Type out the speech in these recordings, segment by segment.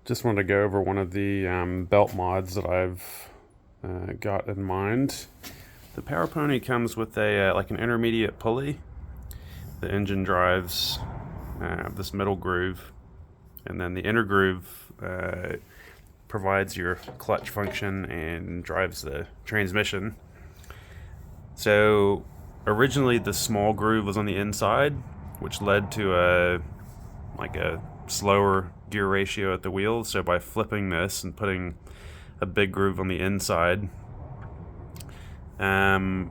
Just wanted to go over one of the belt mods that I've got in mind. The Power Pony comes with a like an intermediate pulley. The engine drives this middle groove, and then the inner groove provides your clutch function and drives the transmission. So originally the small groove was on the inside, which led to a slower gear ratio at the wheels. So by flipping this and putting a big groove on the inside, I'm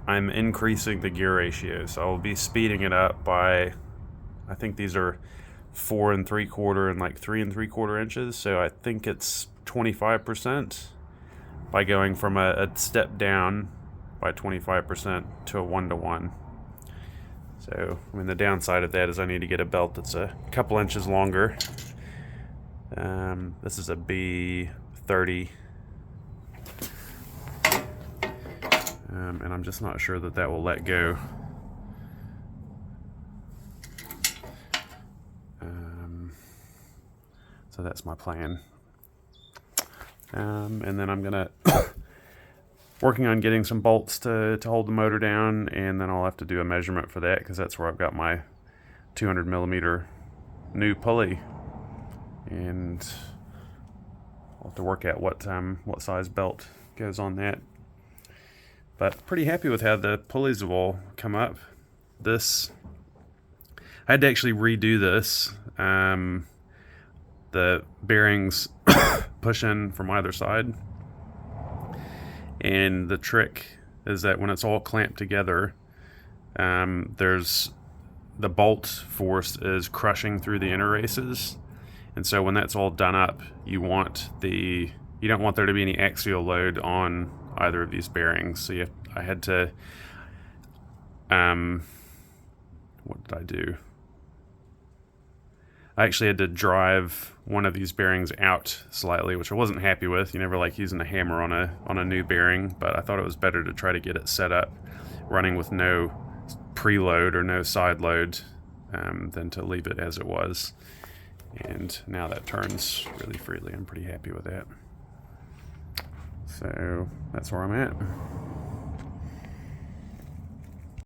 increasing the gear ratio. So I'll be speeding it up by, I think these are 4 3/4 and like 3 3/4 inches. So I think it's 25% by going from a step down by 25% to a 1-to-1. So, I mean, the downside of that is I need to get a belt that's a couple inches longer. This is a B30. And I'm just not sure that that will let go. So that's my plan. And then I'm gonna working on getting some bolts to hold the motor down, and then I'll have to do a measurement for that because that's where I've got my 200 millimeter new pulley, and I'll have to work out what size belt goes on that. But pretty happy with how the pulleys have all come up. This, I had to actually redo this. The bearings push in from either side, and the trick is that when it's all clamped together, there's the bolt force is crushing through the inner races, and so when that's all done up, you don't want there to be any axial load on either of these bearings. So I had to what did I do? I actually had to drive one of these bearings out slightly, which I wasn't happy with. You never like using a hammer on a new bearing, but I thought it was better to try to get it set up running with no preload or no side load than to leave it as it was. And now that turns really freely. I'm pretty happy with that. So that's where I'm at.